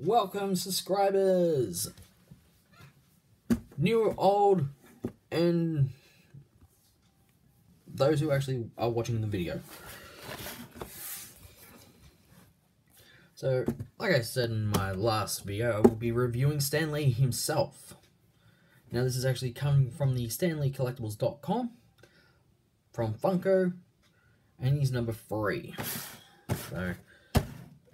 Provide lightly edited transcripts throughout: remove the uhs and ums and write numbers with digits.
Welcome, subscribers, new or old, and those who actually are watching the video. So, like I said in my last video, I will be reviewing Stan Lee himself. Now, this is actually coming from the StanLeeCollectibles.com, from Funko, and he's number 3. So,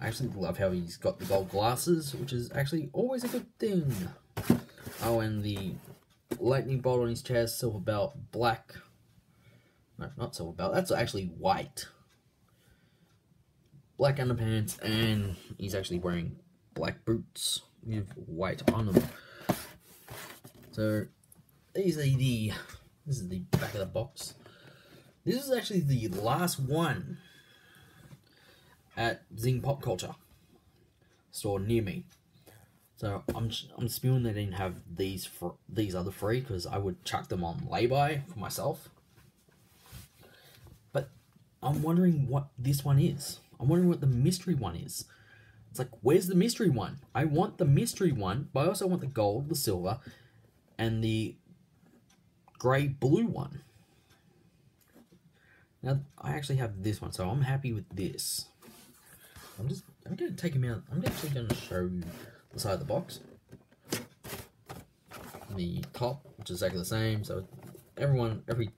I actually love how he's got the gold glasses, which is actually always a good thing. Oh, and the lightning bolt on his chest, silver belt, black. No, not silver belt. That's actually white. Black underpants, and he's actually wearing black boots with white on them. So, this is the back of the box. This is actually the last one at Zing Pop Culture store near me. So I'm spewing they didn't have these other 3 because I would chuck them on lay-by for myself. But I'm wondering what this one is. I'm wondering what the mystery one is. It's like, where's the mystery one? I want the mystery one, but I also want the gold, the silver, and the grey-blue one. Now, I actually have this one, so I'm happy with this. I'm going to take him out. I'm actually going to show you the side of the box. The top, which is exactly the same. So every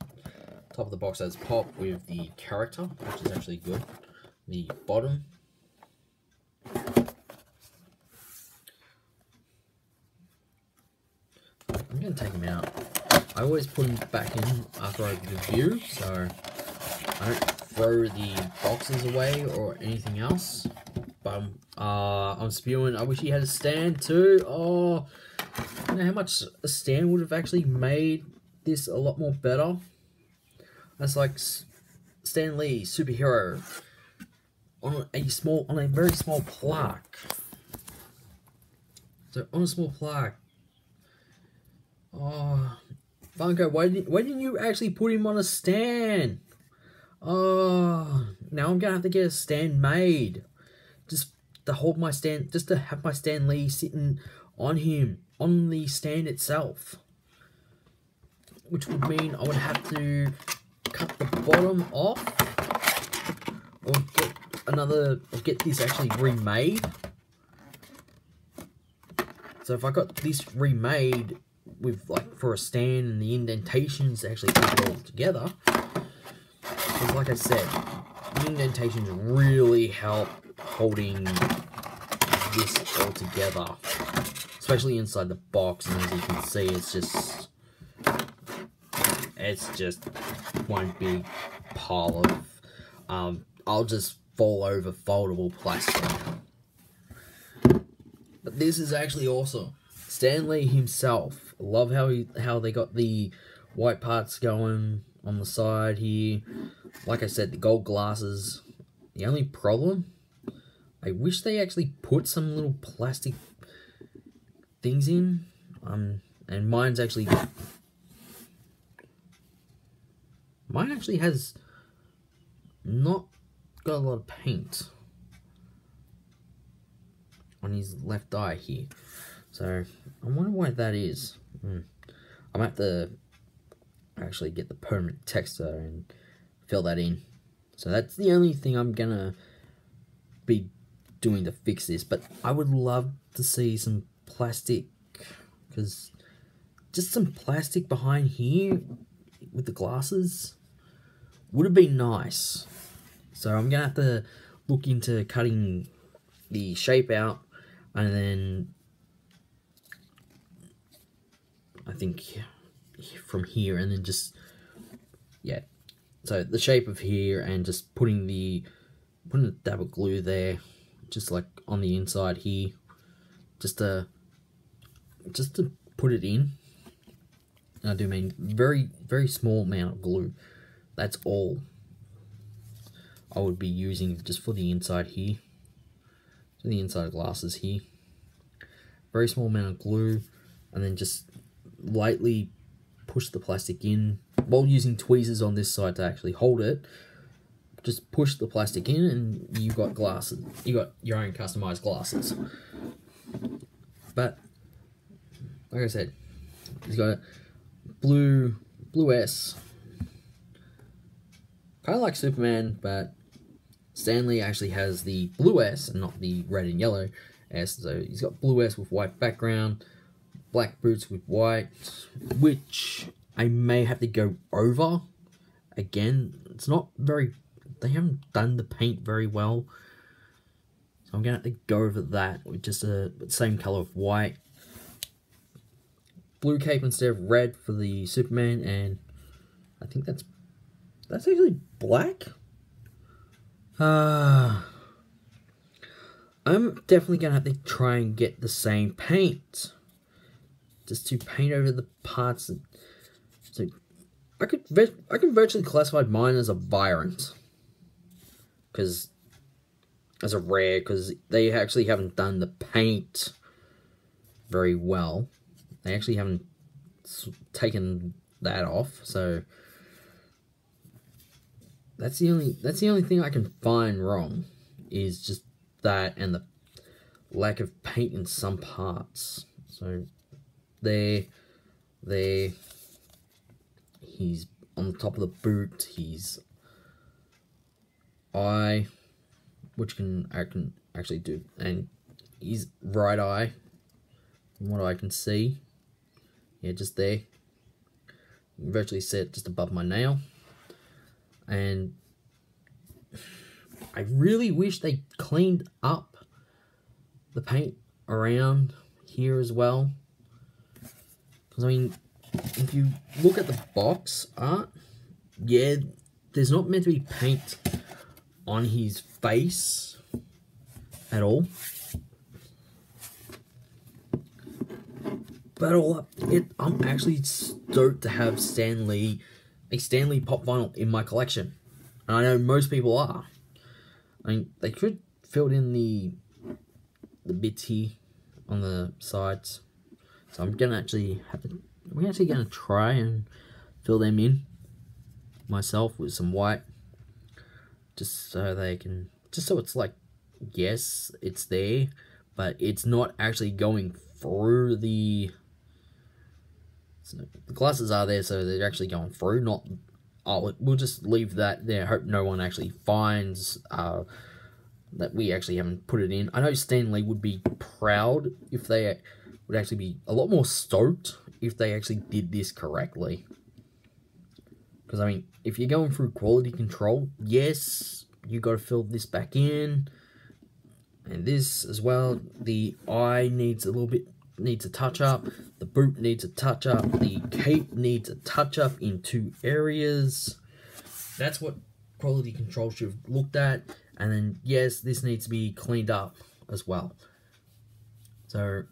top of the box has pop with the character, which is actually good. The bottom. I'm going to take him out. I always put him back in after I review, so I don't throw the boxes away or anything else. But I'm spewing. I wish he had a stand too. Oh, you know how much a stand would have actually made this a lot more better. That's like Stan Lee superhero on a very small plaque. So on a small plaque. Oh, Funko, why didn't you actually put him on a stand? Oh, now I'm gonna have to get a stand made. Just to hold my stand, just to have my Stan Lee sitting on him, on the stand itself. Which would mean I would have to cut the bottom off, or get this actually remade. So if I got this remade with, like, for a stand and the indentations to actually put it all together, because like I said, the indentations really help holding this all together, especially inside the box. And as you can see, it's just one big pile of I'll just fall over foldable plastic. But this is actually awesome. Stan Lee himself. I love how they got the white parts going on the side here. Like I said, the gold glasses. The only problem, I wish they actually put some little plastic things in. And mine actually has not got a lot of paint on his left eye here. So I wonder why that is. I'm gonna have to actually get the permanent texture and fill that in. So that's the only thing I'm gonna be doing to fix this. But I would love to see some plastic, because just some plastic behind here with the glasses would have been nice. So I'm gonna have to look into cutting the shape out, and then I think from here, and then just, yeah, so the shape of here, and just putting a dab of glue there, just like on the inside here, just to put it in. And I do mean very, very small amount of glue. That's all I would be using just for the inside here, so the inside glasses here. Very small amount of glue, and then just lightly push the plastic in while using tweezers on this side to actually hold it. Just push the plastic in, and you got glasses. You got your own customized glasses. But like I said, he's got a blue S. Kind of like Superman, but Stan Lee actually has the blue S and not the red and yellow S. So he's got blue S with white background, black boots with white, which I may have to go over. Again, it's not very, they haven't done the paint very well. So I'm going to have to go over that with just the same color of white. Blue cape instead of red for the Superman, and I think that's actually black. I'm definitely going to have to try and get the same paint. Just to paint over the parts. So I can virtually classify mine as a variant. Because as a rare, because they actually haven't done the paint very well. They actually haven't taken that off, so that's the only thing I can find wrong, is just that and the lack of paint in some parts. So there, he's on the top of the boot. He's eye, which I can actually do, and his right eye, from what I can see. Yeah, just there. Virtually set just above my nail. And I really wish they cleaned up the paint around here as well. Because, I mean, if you look at the box art, yeah, there's not meant to be paint on his face at all. But all up, I'm actually stoked to have a Stan Lee pop vinyl in my collection. And I know most people are. I mean, they could fill in the bits here on the sides. So I'm gonna actually we're actually gonna try and fill them in myself with some white. Just so it's like, yes, it's there, but it's not actually going through the... So the glasses are there, so they're actually going through, not... Oh, we'll just leave that there. Hope no one actually finds that we actually haven't put it in. I know Stan Lee would be proud if they would actually be a lot more stoked if they actually did this correctly. Because, I mean, if you're going through quality control, yes, you got to fill this back in. And this as well. The eye needs a touch up. The boot needs a touch up. The cape needs a touch up in 2 areas. That's what quality control should have looked at. And then, yes, this needs to be cleaned up as well. So,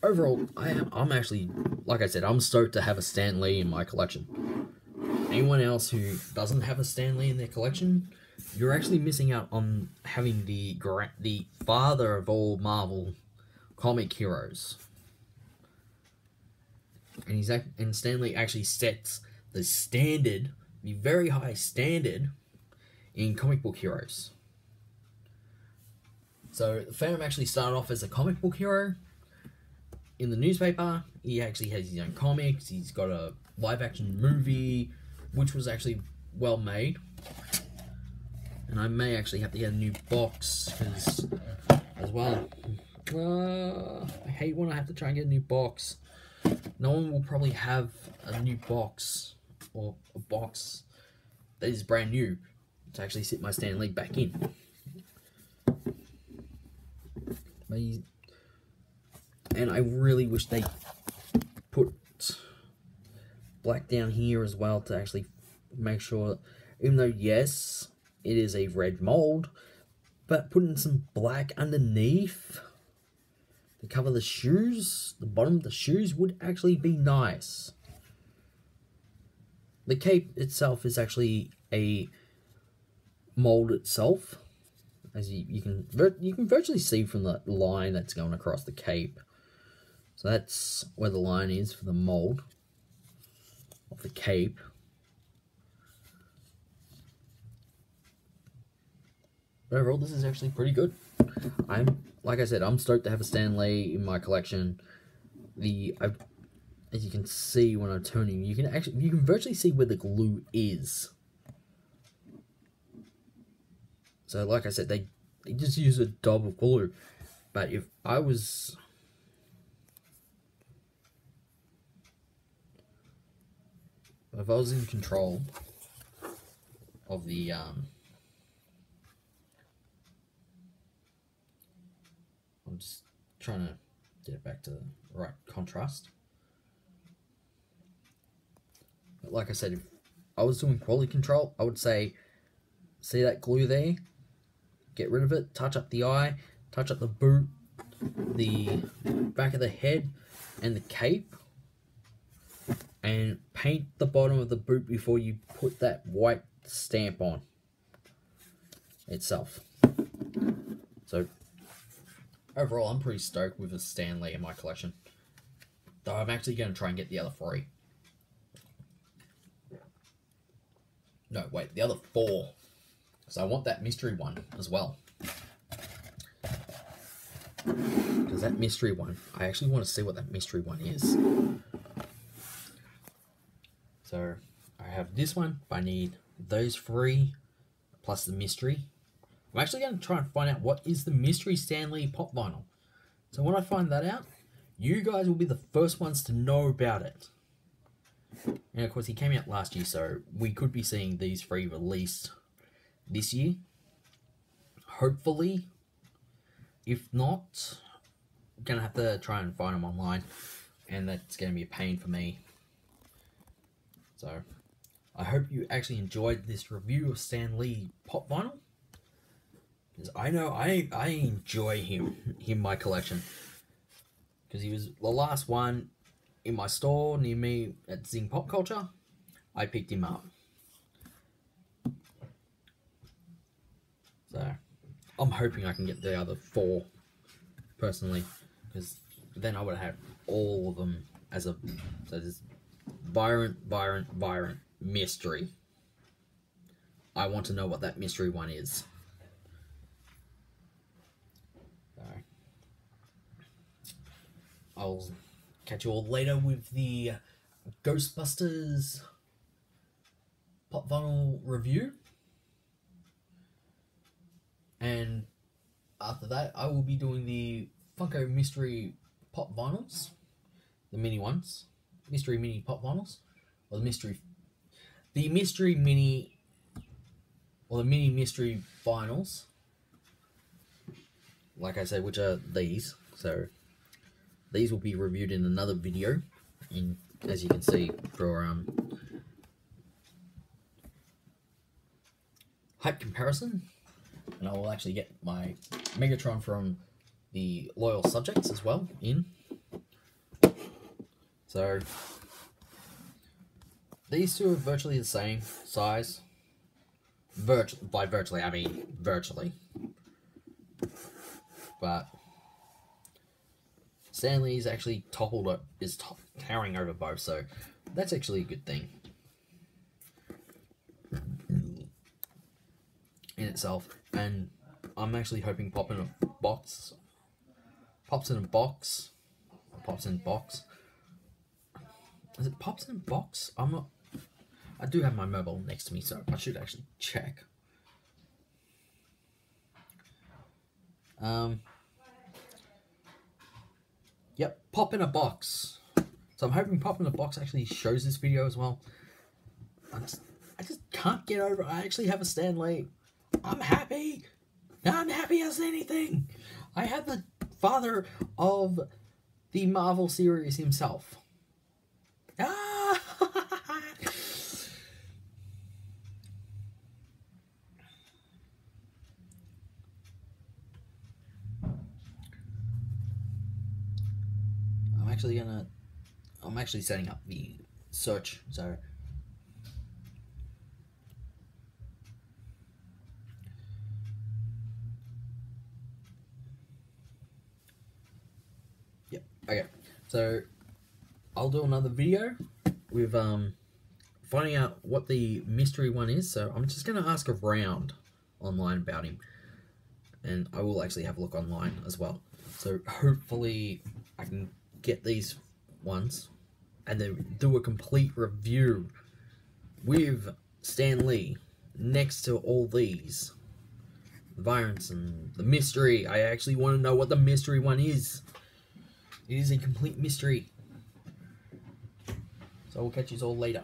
overall, I'm actually, like I said, I'm stoked to have a Stan Lee in my collection. Anyone else who doesn't have a Stan Lee in their collection, you're actually missing out on having the father of all Marvel comic heroes. And Stan Lee actually sets the standard, the very high standard in comic book heroes. So the Phantom actually started off as a comic book hero in the newspaper. He actually has his own comics. He's got a live action movie, which was actually well made. And I may actually have to get a new box as well. I hate when I have to try and get a new box. No one will probably have a new box, or a box that is brand new, to actually sit my Stan Lee back in. And I really wish they put black down here as well to actually make sure, even though yes, it is a red mold, but putting some black underneath to cover the shoes, the bottom of the shoes, would actually be nice. The cape itself is actually a mold itself, as you can virtually see from the line that's going across the cape. So that's where the line is for the mold of the cape. But overall, this is actually pretty good. Like I said, I'm stoked to have a Stan Lee in my collection. As you can see when I'm turning, you can virtually see where the glue is. So like I said, they just use a dab of glue. But if I was in control of the I'm just trying to get it back to the right contrast. But like I said, if I was doing quality control, I would say, see that glue there? Get rid of it, touch up the eye, touch up the boot, the back of the head, and the cape, and paint the bottom of the boot before you put that white stamp on itself. So overall, I'm pretty stoked with the Stan Lee in my collection. Though I'm actually going to try and get the other 3. No, wait, the other 4. So I want that mystery one as well. Because that mystery one, I actually want to see what that mystery one is. So I have this one, but I need those 3 plus the mystery. I'm actually going to try and find out what is the mystery Stan Lee pop vinyl. So when I find that out, you guys will be the first ones to know about it. And of course, he came out last year, so we could be seeing these 3 released this year. Hopefully. If not, I'm going to have to try and find them online. And that's going to be a pain for me. So, I hope you actually enjoyed this review of Stan Lee pop vinyl. Because I know I enjoy him in my collection. Because he was the last one in my store near me at Zing Pop Culture. I picked him up. So, I'm hoping I can get the other 4 personally. Because then I would have all of them as a... So there's Byron, mystery. I want to know what that mystery one is. I'll catch you all later with the Ghostbusters pop vinyl review. And after that, I will be doing the Funko Mystery pop vinyls. The mini ones. Mystery mini pop vinyls. Or the mystery mini... Or the mini mystery vinyls. Like I said, which are these. So... These will be reviewed in another video, as you can see, for height comparison. And I will actually get my Megatron from the Loyal Subjects as well in. So, these 2 are virtually the same size. By virtually, I mean virtually. But... Stan Lee's actually is towering over both, so that's actually a good thing in itself. And I'm actually hoping Pops in a box. Is it Pops in a box? I'm not. I do have my mobile next to me, so I should actually check. Yep, Pop in a Box. So I'm hoping Pop in a Box actually shows this video as well. I just can't get over it. I actually have a Stan Lee. I'm happy. I'm happy as anything. I have the father of the Marvel series himself. Ah! I'm actually setting up the search, so yep, okay. So I'll do another video with finding out what the mystery one is. So I'm just gonna ask around online about him. and I will actually have a look online as well. So hopefully I can get these ones and then do a complete review with Stan Lee next to all these variants and the mystery. I actually want to know what the mystery one is. It is a complete mystery. So we'll catch you all later.